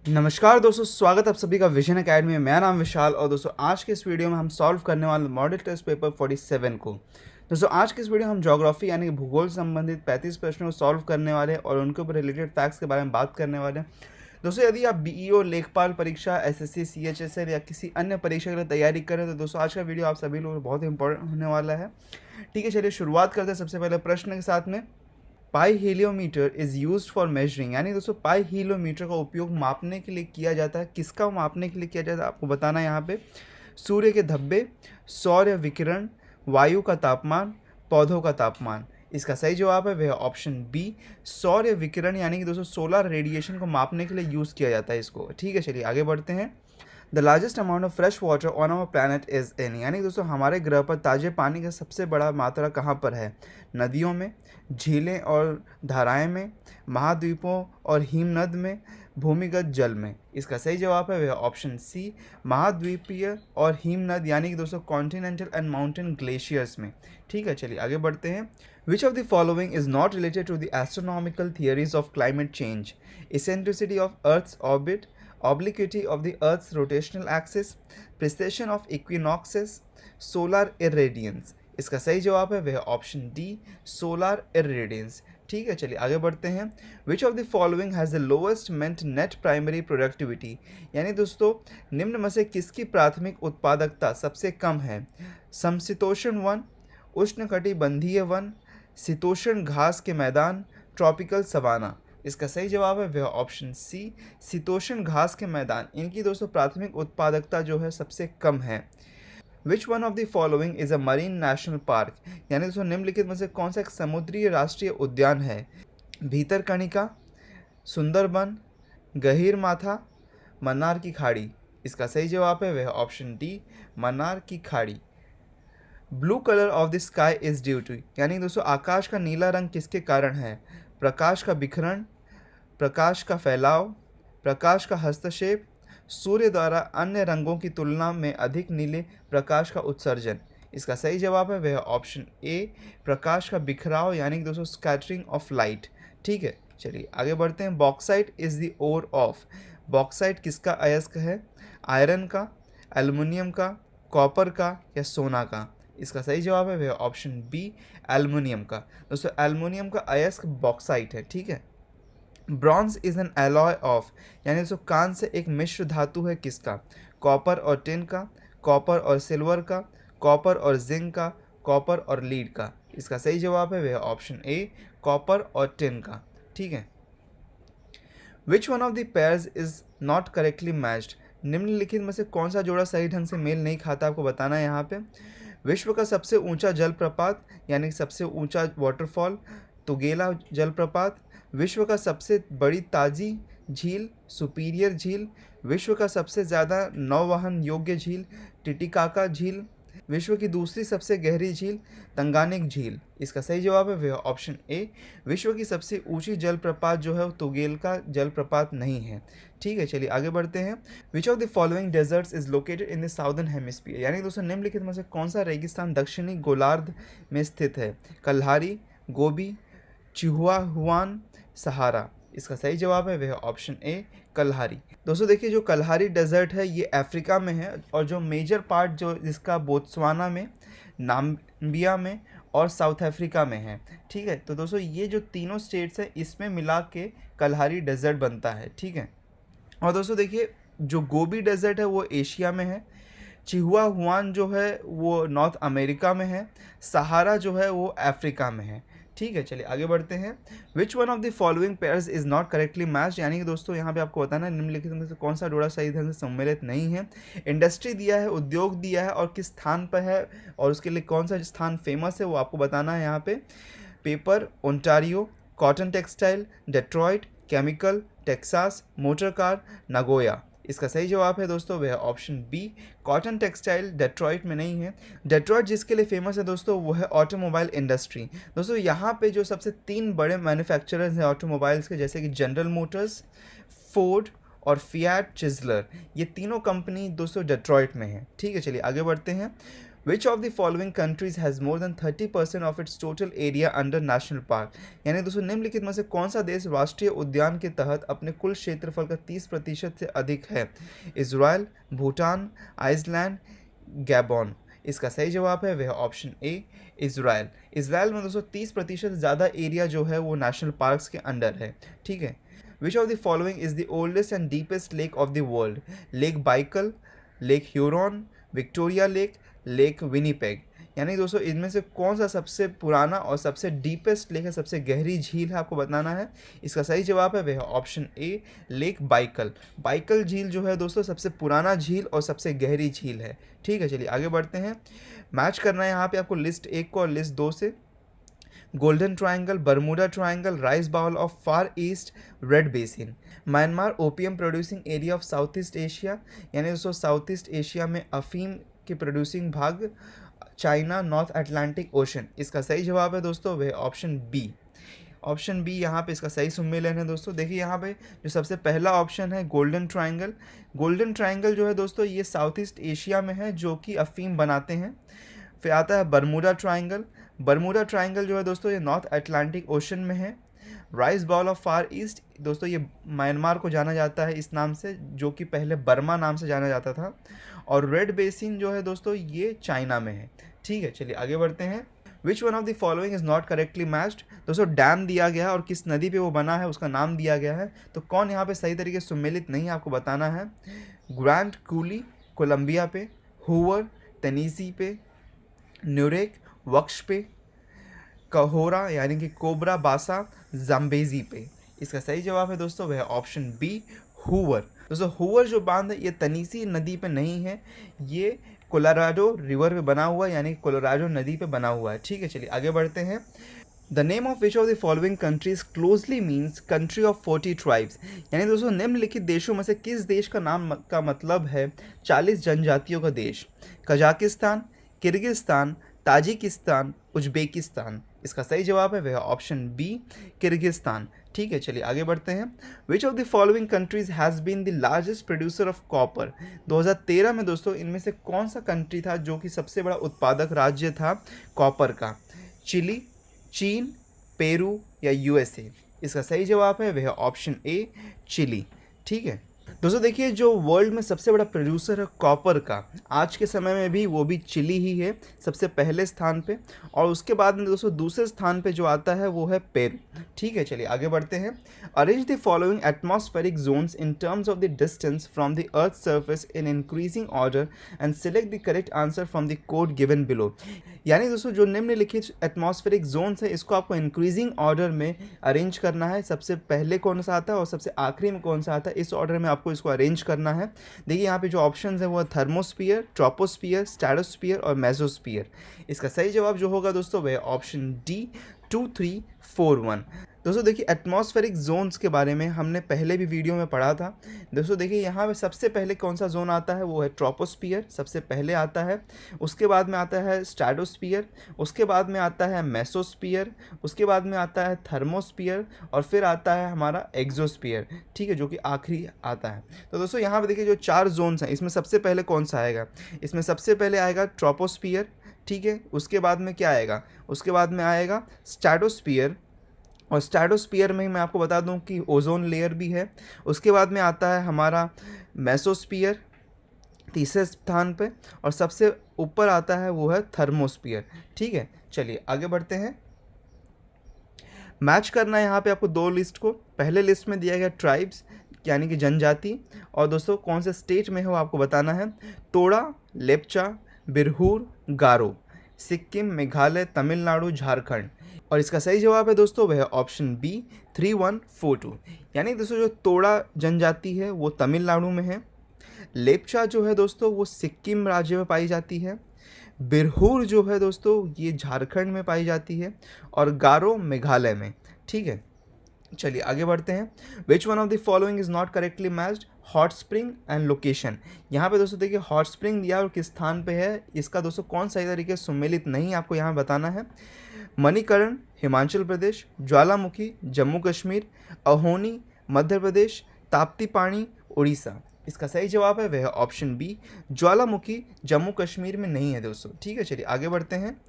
नमस्कार दोस्तों, स्वागत है आप सभी का विजन एकेडमी में। मेरा नाम विशाल और दोस्तों आज के इस वीडियो में हम सॉल्व करने वाले मॉडल टेस्ट पेपर 47 को। दोस्तों आज के इस वीडियो में हम ज्योग्राफी यानी कि भूगोल से संबंधित 35 प्रश्नों को सॉल्व करने वाले हैं और उनके ऊपर रिलेटेड फैक्ट्स के बारे में बात करने वाले हैं। दोस्तों यदि आप बीईओ, लेखपाल परीक्षा, एसएससी, सीएचएसएल या किसी अन्य परीक्षा के लिए तैयारी करें तो दोस्तों आज का वीडियो आप सभी लोगों को बहुत इंपॉर्टेंट होने वाला है। ठीक है, चलिए शुरुआत करते हैं सबसे पहले प्रश्न के साथ में। पाई हीलियोमीटर इज़ यूज फॉर मेजरिंग, यानी दोस्तों पाई हीलियोमीटर का उपयोग मापने के लिए किया जाता है। किसका मापने के लिए किया जाता है आपको बताना है यहाँ पे। सूर्य के धब्बे, सौर विकिरण, वायु का तापमान, पौधों का तापमान। इसका सही जवाब है वह ऑप्शन बी, सौर विकिरण, यानी कि दोस्तों सोलर रेडिएशन को मापने के लिए यूज़ किया जाता है इसको। ठीक है, चलिए आगे बढ़ते हैं। The largest amount of fresh water on our planet is in, यानी दोस्तों हमारे ग्रह पर ताज़े पानी का सबसे बड़ा मात्रा कहाँ पर है। नदियों में, झीलें और धाराएं में, महाद्वीपों और हिमनद में, भूमिगत जल में। इसका सही जवाब है वह ऑप्शन सी, महाद्वीपीय और हिमनद, यानी कि दोस्तों कॉन्टिनेंटल एंड माउंटेन ग्लेशियर्स में। ठीक है, चलिए आगे बढ़ते हैं। Which of the following is not related to the astronomical theories of climate change? Eccentricity of earth's orbit, obliquity of the Earth's rotational axis, precession of equinoxes, solar irradiance। इसका सही जवाब है वह ऑप्शन डी, सोलर इरेडियंस। ठीक है, चलिए आगे बढ़ते हैं। Which of the following has the lowest meant net primary productivity, यानी दोस्तों निम्न में से किसकी प्राथमिक उत्पादकता सबसे कम है? समशीतोष्ण वन, उष्णकटिबंधीय वन, शीतोष्ण घास के मैदान, ट्रॉपिकल सवाना। इसका सही जवाब है वह ऑप्शन सी, शीतोष्ण घास के मैदान। इनकी दोस्तों प्राथमिक उत्पादकता जो है सबसे कम है। विच one of the following is a marine national park, यानी दोस्तों निम्नलिखित में से कौन सा एक समुद्री राष्ट्रीय उद्यान है? भीतरकनिका, सुंदरबन, गहीरमाथा, मन्नार की खाड़ी। इसका सही जवाब है वह ऑप्शन डी, मन्नार की खाड़ी। Blue colour of the sky is due to, यानी दोस्तों आकाश का नीला रंग किसके कारण है? प्रकाश का विकिरण, प्रकाश का फैलाव, प्रकाश का हस्तक्षेप, सूर्य द्वारा अन्य रंगों की तुलना में अधिक नीले प्रकाश का उत्सर्जन। इसका सही जवाब है वह ऑप्शन ए, प्रकाश का बिखराव, यानी कि दोस्तों स्कैटरिंग ऑफ लाइट। ठीक है, चलिए आगे बढ़ते हैं। Bauxite is the ore of, bauxite किसका अयस्क है? आयरन का, एल्युमिनियम का, कॉपर का या सोना का? इसका सही जवाब है वह ऑप्शन बी, एल्युमिनियम का। दोस्तों एल्युमिनियम का अयस्क बॉक्साइट है। ठीक है। Bronze is an alloy of, यानी दोस्तों कांस्य से एक मिश्र धातु है किसका? कॉपर और टिन का, कॉपर और सिल्वर का, कॉपर और जिंक का, कॉपर और लीड का। इसका सही जवाब है वह ऑप्शन ए, कॉपर और टिन का। ठीक है। विच one of the pairs is not correctly matched, निम्नलिखित में से कौन सा जोड़ा सही ढंग से मेल नहीं खाता आपको बताना है यहाँ पे। विश्व का सबसे ऊंचा जलप्रपात, यानी सबसे ऊंचा वाटरफॉल, तुगेला जलप्रपात। विश्व का सबसे बड़ी ताजी झील, सुपीरियर झील। विश्व का सबसे ज़्यादा नौवहन योग्य झील, टिटिकाका झील। विश्व की दूसरी सबसे गहरी झील, तंगानिक झील। इसका सही जवाब है वह ऑप्शन ए, विश्व की सबसे ऊंची जलप्रपात जो है वो तुगेल का जलप्रपात नहीं है। ठीक है, चलिए आगे बढ़ते हैं। Which of the following deserts is located in the southern hemisphere, यानी दोस्तों निम्नलिखित में से कौन सा रेगिस्तान दक्षिणी गोलार्ध में स्थित है? कल्हारी, गोबी, चिहुआहुआन, सहारा। इसका सही जवाब है वह ऑप्शन ए, कल्हारी। दोस्तों देखिए जो कल्हारी डेजर्ट है ये अफ्रीका में है और जो मेजर पार्ट जो जिसका बोत्सवाना में, नाम्बिया में और साउथ अफ्रीका में है। ठीक है, तो दोस्तों ये जो तीनों स्टेट्स हैं इसमें मिला के कल्हारी डेजर्ट बनता है। ठीक है। और दोस्तों देखिए जो गोबी डेजर्ट है वो एशिया में है, चिहुआहुआन जो है वो नॉर्थ अमेरिका में है, सहारा जो है वो अफ्रीका में है। ठीक है, चलिए आगे बढ़ते हैं। Which one of the following pairs is not correctly matched, यानी कि दोस्तों यहाँ पे आपको बताना है निम्नलिखित में से कौन सा जोड़ा सही ढंग से सम्मिलित नहीं है। इंडस्ट्री दिया है, उद्योग दिया है और किस स्थान पर है और उसके लिए कौन सा स्थान फेमस है वो आपको बताना है यहाँ पे। Paper, Ontario, cotton textile, Detroit, chemical, Texas, motor car, Nagoya. इसका सही जवाब है दोस्तों वह option B, cotton textile Detroit में नहीं है। डेट्रॉइट जिसके लिए फेमस है दोस्तों वो है ऑटोमोबाइल इंडस्ट्री। दोस्तों यहाँ पे जो सबसे तीन बड़े मैन्युफैक्चरर्स हैं ऑटोमोबाइल्स के, जैसे कि जनरल मोटर्स, फोर्ड और फिएट चिजलर, ये तीनों कंपनी दोस्तों डेट्रॉइट में है। ठीक है, चलिए आगे बढ़ते हैं। Which of the following countries has more than 30% of its total area under national park. यानी दोस्तों निम्नलिखित में से कौन सा देश राष्ट्रीय उद्यान के तहत अपने कुल क्षेत्रफल का 30% से अधिक है? Israel, Bhutan, Iceland, Gabon. इसका सही जवाब है वह ऑप्शन ए इजराइल। इजराइल में दोस्तों 30% ज़्यादा एरिया जो है वो नेशनल पार्क्स के अंडर है। ठीक है। विच of the following is the oldest and deepest lake of the world? Lake Baikal, lake Huron, Victoria lake, lake Winnipeg. यानी दोस्तों इनमें से कौन सा सबसे पुराना और सबसे डीपेस्ट लेक है, सबसे गहरी झील है, आपको बताना है। इसका सही जवाब है वह option A lake Baikal. Baikal झील जो है दोस्तों सबसे पुराना झील और सबसे गहरी झील है। ठीक है, चलिए आगे बढ़ते हैं। मैच करना है यहाँ पे आपको लिस्ट 1 को और लिस्ट 2 से। Golden triangle, Bermuda triangle, rice bowl of far east, red basin. Myanmar opium producing area of south east Asia. यानी दोस्तों साउथ ईस्ट एशिया में अफीम के प्रोड्यूसिंग भाग, चाइना, नॉर्थ अटलांटिक ओशन। इसका सही जवाब है दोस्तों वह ऑप्शन बी। ऑप्शन बी यहाँ पे इसका सही सम्मेलन है दोस्तों। देखिए यहाँ पे जो सबसे पहला ऑप्शन है गोल्डन ट्रायंगल। गोल्डन ट्रायंगल जो है दोस्तों ये साउथ ईस्ट एशिया में है जो कि अफीम बनाते हैं। फिर आता है बर्मुडा ट्रायंगल। बर्मुडा ट्रायंगल जो है दोस्तों ये नॉर्थ अटलांटिक ओशन में है। Rice bowl of far east दोस्तों ये म्यांमार को जाना जाता है इस नाम से, जो कि पहले बर्मा नाम से जाना जाता था। और रेड बेसिन जो है दोस्तों ये चाइना में है। ठीक है, चलिए आगे बढ़ते हैं। Which one of the following is not correctly matched? दोस्तों डैम दिया गया है और किस नदी पे वो बना है उसका नाम दिया गया है, तो कौन यहाँ पे सही तरीके से सम्मिलित नहीं है आपको बताना है। ग्रैंड कूली कोलंबिया पे, हूवर टेनेसी पे, न्यूरेक वक्श पे, कहोरा यानी कि कोबरा बासा जाम्बेजी पे। इसका सही जवाब है दोस्तों वह ऑप्शन बी हूवर। दोस्तों हूवर जो बांध है ये तनीसी नदी पे नहीं है, ये कोलोराडो रिवर पे बना हुआ है, यानी कोलोराडो नदी पे बना हुआ है। ठीक है, चलिए आगे बढ़ते हैं। The name of which of the following countries closely means country of 40 tribes. यानी दोस्तों निम्नलिखित देशों में से किस देश का नाम का मतलब है 40 जनजातियों का देश? Kazakhstan, Kyrgyzstan, Tajikistan, Uzbekistan. इसका सही जवाब है वह ऑप्शन बी किर्गिस्तान। ठीक है, चलिए आगे बढ़ते हैं। Which of the following countries has been the largest producer of copper? 2013 में दोस्तों इनमें से कौन सा कंट्री था जो कि सबसे बड़ा उत्पादक राज्य था कॉपर का? चिली, चीन, पेरू या यूएसए? इसका सही जवाब है वह ऑप्शन ए चिली। ठीक है दोस्तों, देखिए जो वर्ल्ड में सबसे बड़ा प्रोड्यूसर है कॉपर का आज के समय में भी वो भी चिली ही है सबसे पहले स्थान पे, और उसके बाद में दोस्तों दूसरे स्थान पे जो आता है वो है पेरू। ठीक है, चलिए आगे बढ़ते हैं। Arrange the following atmospheric zones in terms of the distance from the earth surface in increasing order and select the correct answer from the code given below. यानी दोस्तों जो निम्नलिखित एटमॉस्फेरिक जोन्स है इसको आपको इंक्रीजिंग ऑर्डर में arrange करना है। सबसे पहले कौन सा आता है और सबसे आखिरी में कौन सा आता है, इस ऑर्डर में आपको इसको अरेंज करना है। देखिए यहाँ पे जो ऑप्शंस है वो थर्मोस्फीयर, ट्रोपोस्फीयर, स्ट्रेटोस्फीयर और मेसोस्फीयर। इसका सही जवाब जो होगा दोस्तों वह ऑप्शन डी 2341। दोस्तों देखिए एटमॉस्फेरिक जोन्स के बारे में हमने पहले भी वीडियो में पढ़ा था। दोस्तों देखिए यहाँ पे सबसे पहले कौन सा जोन आता है वो है ट्रोपोस्फियर, सबसे पहले आता है। उसके बाद में आता है स्ट्रेटोस्फियर, उसके बाद में आता है मेसोस्फियर, उसके बाद में आता है थर्मोस्फियर और फिर आता है हमारा एक्सोस्फियर। ठीक है, जो कि आखिरी आता है। तो दोस्तों यहाँ पे देखिए जो 4 जोन्स हैं इसमें सबसे पहले कौन सा आएगा? इसमें सबसे पहले आएगा ट्रोपोस्फियर। ठीक है, उसके बाद में क्या आएगा? उसके बाद में आएगा स्ट्रेटोस्फियर, और स्ट्रेटोस्फियर में ही मैं आपको बता दूं कि ओजोन लेयर भी है। उसके बाद में आता है हमारा मेसोस्फियर तीसरे स्थान पे, और सबसे ऊपर आता है वो है थर्मोस्फियर। ठीक है, चलिए आगे बढ़ते हैं। मैच करना है यहाँ पे आपको 2 लिस्ट को। पहले लिस्ट में दिया गया ट्राइब्स यानी कि जनजाति, और दोस्तों कौन से स्टेट में है वो आपको बताना है। तोड़ा, लेप्चा, बिरहूर, गारो, सिक्किम, मेघालय, तमिलनाडु, झारखंड। और इसका सही जवाब है दोस्तों वह ऑप्शन बी 3142। यानी दोस्तों जो तोड़ा जनजाति है वो तमिलनाडु में है, लेप्चा जो है दोस्तों वो सिक्किम राज्य में पाई जाती है, बिरहूर जो है दोस्तों ये झारखंड में पाई जाती है, और गारो मेघालय में। ठीक है, चलिए आगे बढ़ते हैं। Which one of the following is not correctly matched? Hot spring and location. यहाँ पे दोस्तों देखिए हॉट स्प्रिंग दिया और किस स्थान पे है, इसका दोस्तों कौन सही तरीके से सम्मिलित नहीं आपको यहाँ बताना है। मणिकरण हिमाचल प्रदेश, ज्वालामुखी जम्मू कश्मीर, अहोनी मध्य प्रदेश, ताप्ती पानी उड़ीसा। इसका सही जवाब है वह है ऑप्शन बी, ज्वालामुखी जम्मू कश्मीर में नहीं है दोस्तों। ठीक है, चलिए आगे बढ़ते हैं।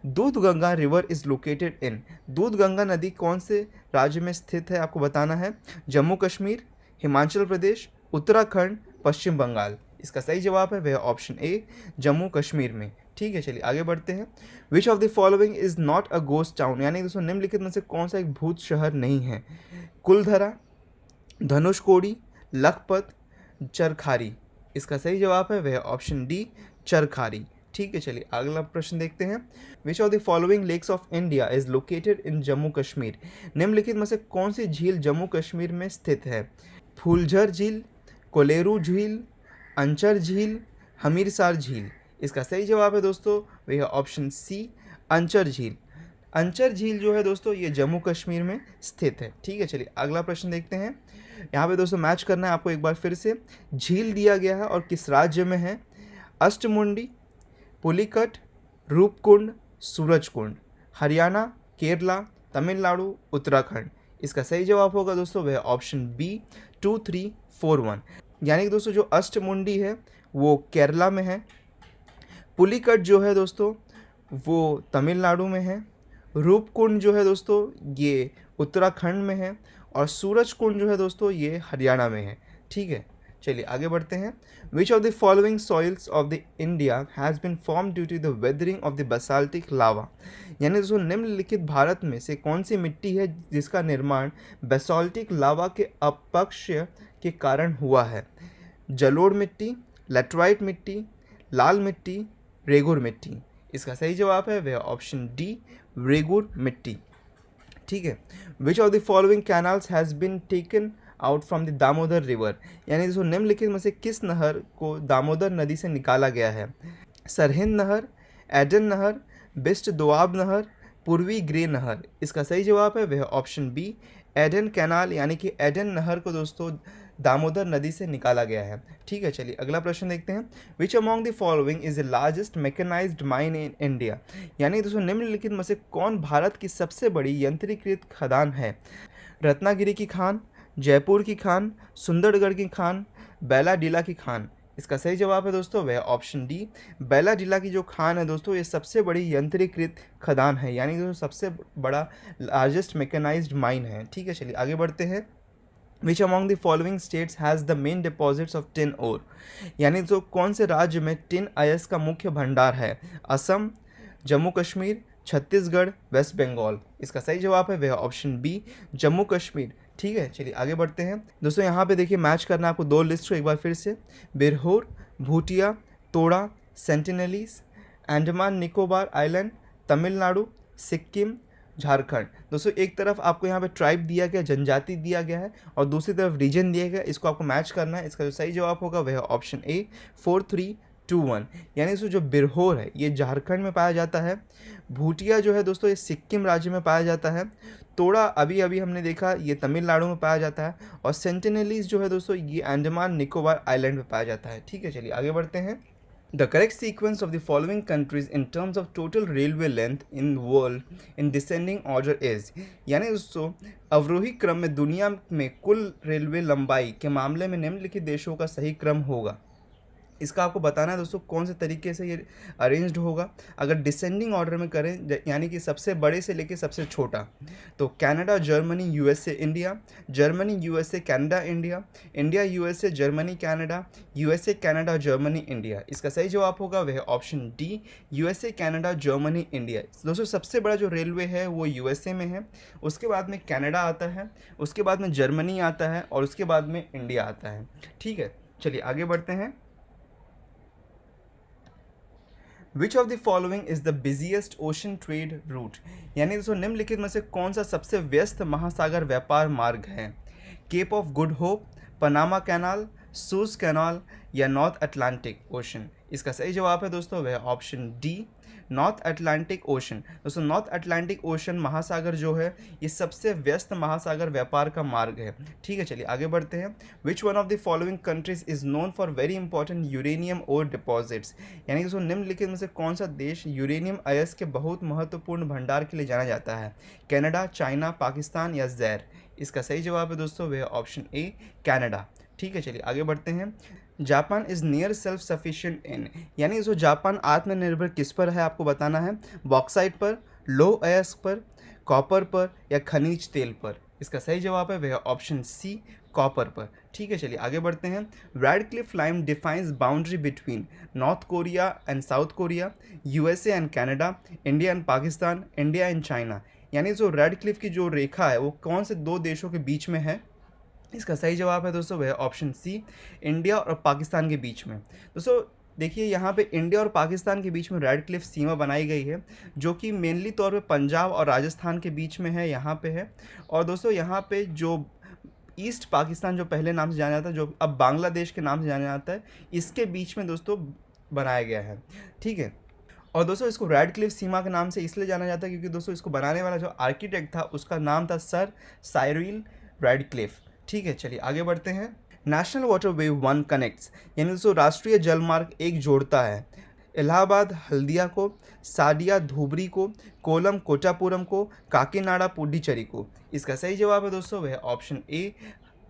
Dudhganga river is located in, Dudhganga नदी कौन से राज्य में स्थित है आपको बताना है। जम्मू कश्मीर, हिमाचल प्रदेश, उत्तराखंड, पश्चिम बंगाल। इसका सही जवाब है वह ऑप्शन ए, जम्मू कश्मीर में। ठीक है, चलिए आगे बढ़ते हैं। Which of the following is not a ghost town, यानी दोस्तों निम्नलिखित में से कौन सा एक भूत शहर नहीं है। कुलधरा, धनुषकोडी, लखपत, चरखारी। इसका सही जवाब है वह ऑप्शन डी, चरखारी। ठीक है, चलिए अगला प्रश्न देखते हैं। Which of the following lakes of India is located in Jammu Kashmir, निम्नलिखित में से कौन सी झील जम्मू कश्मीर में स्थित है। फूलझर झील, कोलेरू झील, अंचर झील, हमीरसार झील। इसका सही जवाब है दोस्तों वह है ऑप्शन सी, अंचर झील। अंचर झील जो है दोस्तों ये जम्मू कश्मीर में स्थित है। ठीक है, चलिए अगला प्रश्न देखते हैं। यहाँ पे दोस्तों मैच करना है आपको एक बार फिर से। झील दिया गया है और किस राज्य में है। अष्टमुंडी, पुलिकट, रूपकुंड, सूरजकुंड। हरियाणा, केरला, तमिलनाडु, उत्तराखंड। इसका सही जवाब होगा दोस्तों वह ऑप्शन बी, 2341। यानी कि दोस्तों जो अष्टमुंडी है वो केरला में है, पुलिकट जो है दोस्तों वो तमिलनाडु में है, रूपकुंड जो है दोस्तों ये उत्तराखंड में है, और सूरजकुंड जो है दोस्तों ये हरियाणा में है। ठीक है, चलिए आगे बढ़ते हैं। Which of the following soils of the India has been form due to the weathering of the basaltic lava, यानी दोस्तों निम्नलिखित भारत में से कौन सी मिट्टी है जिसका निर्माण बेसाल्टिक लावा के अपक्षय के कारण हुआ है। जलोढ़ मिट्टी, लेटराइट मिट्टी, लाल मिट्टी, रेगुर मिट्टी। इसका सही जवाब है वह ऑप्शन डी, रेगुर मिट्टी। ठीक है। विच of the following canals has been taken out from the Damodar river, यानी दोस्तों निम्नलिखित में से किस नहर को दामोदर नदी से निकाला गया है। सरहिंद नहर, एडन नहर, बेस्ट दोआब नहर, पूर्वी ग्रे नहर। इसका सही जवाब है वह ऑप्शन बी, एडन कैनाल, यानी कि एडन नहर को दोस्तों दामोदर नदी से निकाला गया है। ठीक है, चलिए अगला प्रश्न देखते हैं। Which among the following is the largest mechanized mine in India, यानी दोस्तों निम्नलिखित में से कौन भारत की सबसे बड़ी यंत्रीकृत खदान है। रत्नागिरी की खान, जयपुर की खान, सुंदरगढ़ की खान, बैलाडीला की खान। इसका सही जवाब है दोस्तों वह ऑप्शन डी, बैलाडीला की जो खान है दोस्तों ये सबसे बड़ी यंत्रीकृत खदान है, यानी दोस्तों सबसे बड़ा लार्जेस्ट मैकेनाइज्ड माइन है। ठीक है, चलिए आगे बढ़ते हैं। Which among the following states has the main deposits of tin ore, यानी तो कौन से राज्य में टिन अयस्क का मुख्य भंडार है। असम, जम्मू कश्मीर, छत्तीसगढ़, वेस्ट बंगाल। इसका सही जवाब है वह ऑप्शन बी, जम्मू कश्मीर। ठीक है, चलिए आगे बढ़ते हैं। दोस्तों यहाँ पे देखिए मैच करना आपको दो लिस्ट को एक बार फिर से। बिरहोर, भूटिया, तोड़ा, सेंटिनलीज, अंडमान निकोबार आइलैंड, तमिलनाडु, सिक्किम, झारखंड। दोस्तों एक तरफ आपको यहाँ पे ट्राइब दिया गया, जनजाति दिया गया है, और दूसरी तरफ रीजन दिया गया, इसको आपको मैच करना है। इसका जो सही जवाब होगा वह ऑप्शन ए, 4321। यानी दोस्तों जो बिरहोर है ये झारखंड में पाया जाता है, भूटिया जो है दोस्तों ये सिक्किम राज्य में पाया जाता है, तोड़ा अभी अभी हमने देखा ये तमिलनाडु में पाया जाता है, और सेंटिनलीज जो है दोस्तों ये अंडमान निकोबार आइलैंड में पाया जाता है। ठीक है, चलिए आगे बढ़ते हैं। The correct sequence of the following countries in terms of total railway length in world in descending order is, यानी दोस्तों अवरोही क्रम में दुनिया में कुल रेलवे लंबाई के मामले में निम्नलिखित देशों का सही क्रम होगा। इसका आपको बताना है दोस्तों कौन से तरीके से ये अरेंज्ड होगा। अगर डिसेंडिंग ऑर्डर में करें यानी कि सबसे बड़े से लेके सबसे छोटा, तो Canada, Germany, USA, India, Germany, USA, Canada, India, India, USA, Germany, Canada, USA, Canada, Germany, India. इसका सही जवाब होगा वह option D, USA, Canada, Germany, India. दोस्तों सबसे बड़ा जो रेलवे है वो यूएसए में है, उसके बाद में कनाडा आता है, उसके बाद में जर्मनी आता है, और उसके बाद में इंडिया आता है। ठीक है, चलिए आगे बढ़ते हैं। Which of the following is the busiest ocean trade route, यानी दोस्तों निम्नलिखित में से कौन सा सबसे व्यस्त महासागर व्यापार मार्ग है। Cape of Good Hope, Panama canal, Suez canal, या नॉर्थ अटलांटिक ओशन। इसका सही जवाब है दोस्तों वह option D, North Atlantic Ocean. दोस्तों नॉर्थ अटलांटिक ओशन महासागर जो है ये सबसे व्यस्त महासागर व्यापार का मार्ग है। ठीक है, चलिए आगे बढ़ते हैं। Which one of the following countries is known for very important uranium ore deposits, यानी दोस्तों निम्नलिखित में से कौन सा देश यूरेनियम अयस्क के बहुत महत्वपूर्ण भंडार के लिए जाना जाता है। कनाडा, चाइना, पाकिस्तान, या ज़ैर। इसका सही जवाब है दोस्तों वह ऑप्शन ए, कनाडा। ठीक है, चलिए आगे बढ़ते हैं। Japan is near self sufficient in, यानी इसको जापान आत्मनिर्भर किस पर है आपको बताना है। बॉक्साइट पर, लौह अयस्क पर, कॉपर पर या खनिज तेल पर। इसका सही जवाब है वह ऑप्शन सी, कॉपर पर। ठीक है, चलिए आगे बढ़ते हैं। Radcliffe line defines boundary between north Korea and south Korea, USA and Canada, India and Pakistan, India and China. यानी जो रैडक्लिफ की जो रेखा है वो कौन से दो देशों के बीच में है। इसका सही जवाब है दोस्तों वह ऑप्शन सी, इंडिया और पाकिस्तान के बीच में। दोस्तों देखिए यहाँ पे इंडिया और पाकिस्तान के बीच में रैडक्लिफ सीमा बनाई गई है, जो कि मेनली तौर पे पंजाब और राजस्थान के बीच में है, यहाँ पे है। और दोस्तों यहाँ पे जो ईस्ट पाकिस्तान जो पहले नाम से जाना जाता है, जो अब बांग्लादेश के नाम से जाना जाता है, इसके बीच में दोस्तों बनाया गया है। ठीक है, और दोस्तों इसको रैडक्लिफ सीमा के नाम से इसलिए जाना जाता है क्योंकि दोस्तों इसको बनाने वाला जो आर्किटेक्ट था उसका नाम था सर साइरिल रैडक्लिफ। ठीक है, चलिए आगे बढ़ते हैं। नेशनल वाटरवे 1 कनेक्ट्स, यानी दोस्तों राष्ट्रीय जलमार्ग एक जोड़ता है इलाहाबाद हल्दिया को, सादिया धुबरी को, कोलम कोचापुरम को, काकीनाडा पुडुचेरी को। इसका सही जवाब है दोस्तों वह ऑप्शन ए,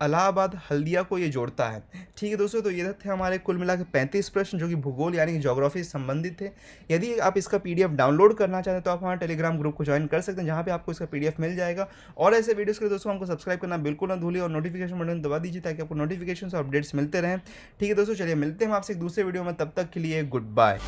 इलाहाबाद हल्दिया को ये जोड़ता है। ठीक है दोस्तों, तो ये थे हमारे कुल मिला के 35 प्रश्न जो कि भूगोल यानी कि ज्योग्राफी से संबंधित थे। यदि आप इसका पीडीएफ डाउनलोड करना चाहते हैं तो आप हमारे टेलीग्राम ग्रुप को ज्वाइन कर सकते हैं, जहाँ पे आपको इसका पीडीएफ मिल जाएगा। और ऐसे वीडियोस के लिए दोस्तों हमको सब्सक्राइब करना बिल्कुल ना भूलिए और नोटिफिकेशन बटन दबा दीजिए ताकि आपको नोटिफिकेशन और अपडेट्स मिलते रहें। ठीक है दोस्तों, चलिए मिलते हैं आपसे एक दूसरे वीडियो में, तब तक के लिए गुड बाय।